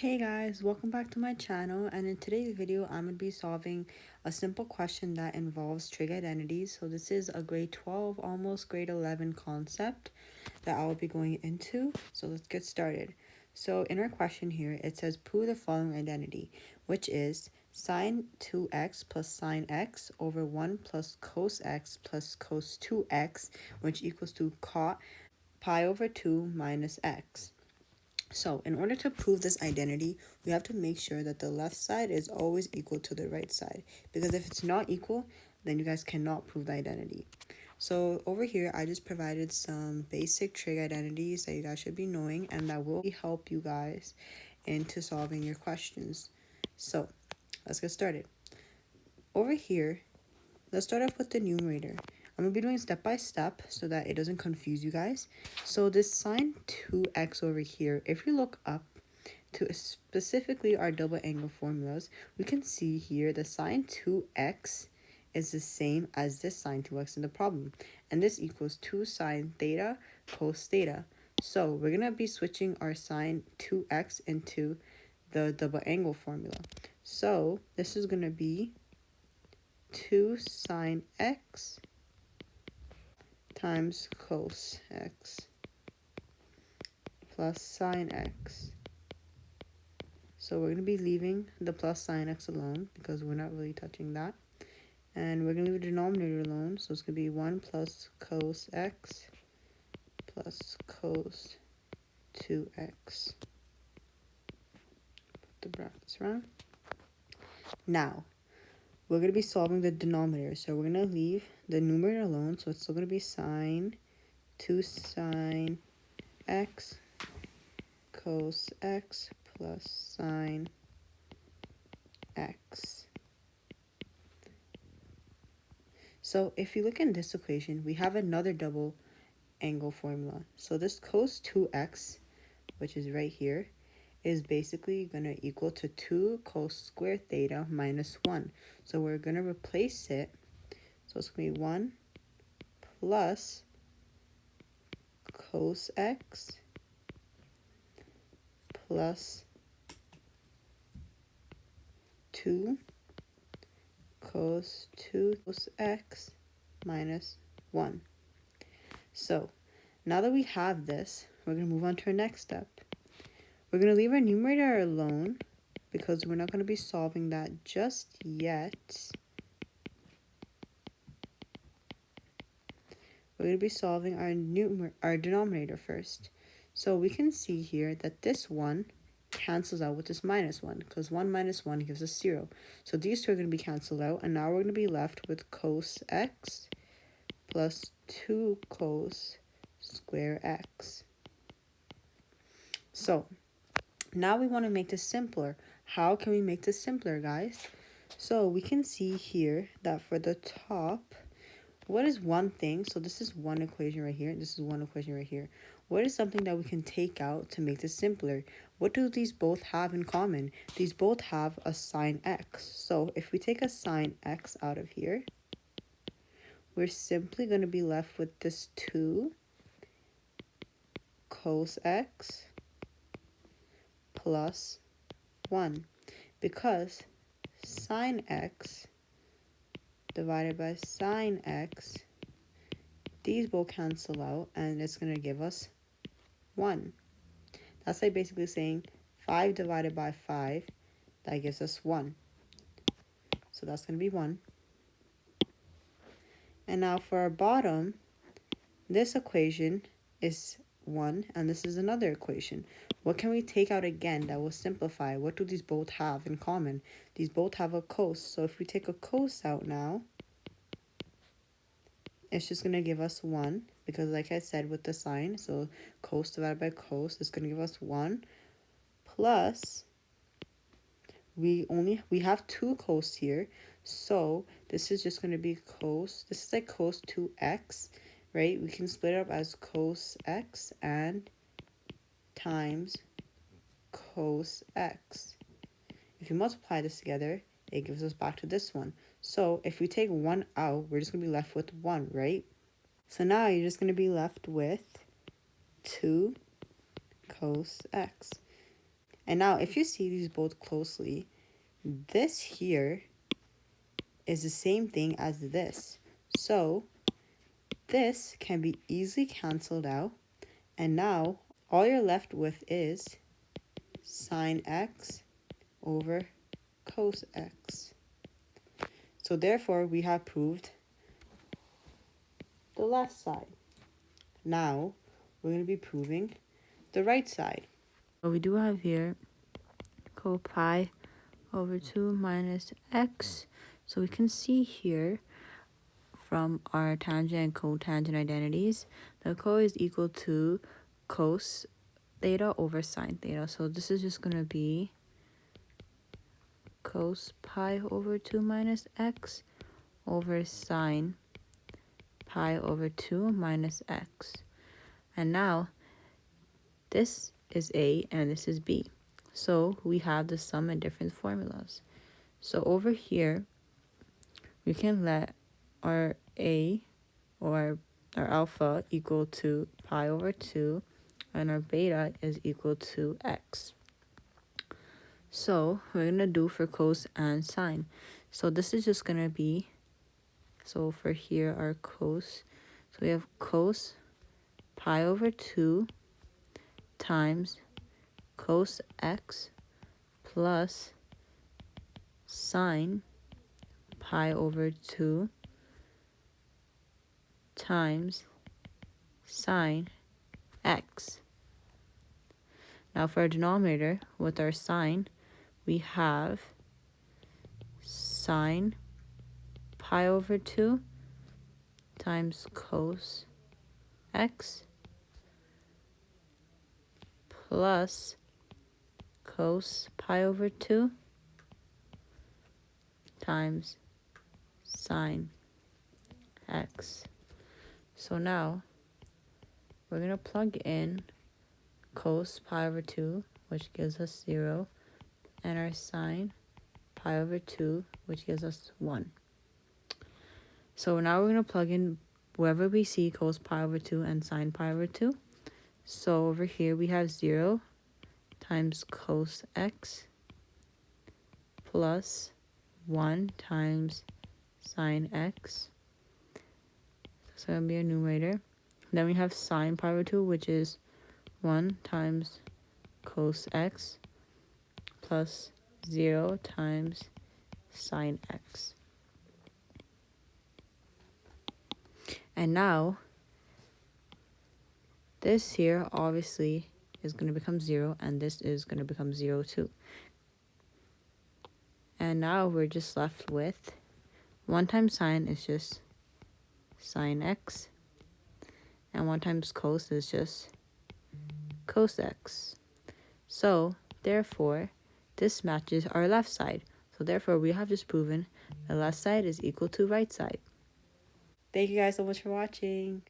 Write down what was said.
Hey guys, welcome back to my channel, and in today's video I'm going to be solving a simple question that involves trig identities. So this is a grade 12, almost grade 11 concept that I will be going into. So let's get started. So in our question here, it says prove the following identity, which is sine 2x plus sine x over 1 plus cos x plus cos 2x, which equals to cot pi over 2 minus x. So in order to prove this identity, we have to make sure that the left side is always equal to the right side, because if it's not equal, then you guys cannot prove the identity. So over here, I just provided some basic trig identities that you guys should be knowing and that will help you guys into solving your questions. So let's get started. Over here, let's start off with the numerator. I'm going to be doing step by step so that it doesn't confuse you guys. So this sine 2x over here, if you look up to specifically our double angle formulas, we can see here the sine 2x is the same as this sine 2x in the problem. And this equals 2 sine theta cos theta. So we're going to be switching our sine 2x into the double angle formula. So this is going to be 2 sine x times cos x plus sine x. So we're going to be leaving the plus sine x alone because we're not really touching that. And we're going to leave the denominator alone. So it's going to be 1 plus cos x plus cos 2x. Put the brackets around. Now, we're going to be solving the denominator. So we're going to leave the numerator alone. So it's still going to be sine 2 sine x cos x plus sine x. So if you look in this equation, we have another double angle formula. So this cos 2x, which is right here, is basically going to equal to 2 cos squared theta minus 1. So we're going to replace it. So it's going to be 1 plus cos x plus 2 cos 2 cos x minus 1. So now that we have this, we're going to move on to our next step. We're going to leave our numerator alone because we're not going to be solving that just yet. We're going to be solving our denominator first. So we can see here that this 1 cancels out with this minus 1 because 1 minus 1 gives us 0. So these two are going to be canceled out, and now we're going to be left with cos x plus 2 cos square x. So now we want to make this simpler. How can we make this simpler, guys? So we can see here that for the top, what is one thing? So this is one equation right here. This is one equation right here. What is something that we can take out to make this simpler? What do these both have in common? These both have a sine x. So if we take a sine x out of here, we're simply going to be left with this 2 cos x plus 1, because sine x divided by sine x, these both cancel out, and it's going to give us 1. That's like basically saying 5 divided by 5, that gives us 1. So that's going to be 1. And now for our bottom, this equation is 1, and this is another equation. What can we take out again that will simplify? What do these both have in common? These both have a cos. So if we take a cos out now, it's just going to give us 1, because like I said with the sine, so cos divided by cos is going to give us 1, plus we have 2 cos here, so this is just going to be cos. This is like cos 2x, right? We can split it up as cos x and times cos x. If you multiply this together, it gives us back to this one. So if we take 1 out, we're just going to be left with 1, right? So now you're just going to be left with 2 cos x. And now if you see these both closely, this here is the same thing as this. So this can be easily canceled out. And now all you're left with is sine x over cos x. So therefore, we have proved the left side. Now, we're going to be proving the right side. So we do have here co pi over 2 minus x. So we can see here from our tangent and cotangent identities, the co is equal to cos theta over sine theta. So this is just going to be cos pi over 2 minus x over sine pi over 2 minus x. And now this is A and this is B. So we have the sum in different formulas. So over here, we can let our A or our alpha equal to pi over 2 and our beta is equal to x. So we're going to do for cos and sine. So this is just going to be, so for here our cos, so we have cos pi over 2 times cos x plus sine pi over 2 times sine x. Now for our denominator, with our sine, we have sine pi over 2 times cos x plus cos pi over 2 times sine x. So now we're going to plug in cos pi over 2, which gives us 0, and our sine pi over 2, which gives us 1. So now we're going to plug in wherever we see cos pi over 2 and sine pi over 2. So over here we have 0 times cos x plus 1 times sine x. So it'll be a numerator. Then we have sine pi over 2, which is 1 times cos x plus 0 times sine x. And now, this here obviously is going to become 0, and this is going to become 0 too. And now we're just left with 1 times sine is just sine x, and 1 times cos is just cos x. So, therefore, this matches our left side. So, therefore, we have just proven the left side is equal to right side. Thank you guys so much for watching.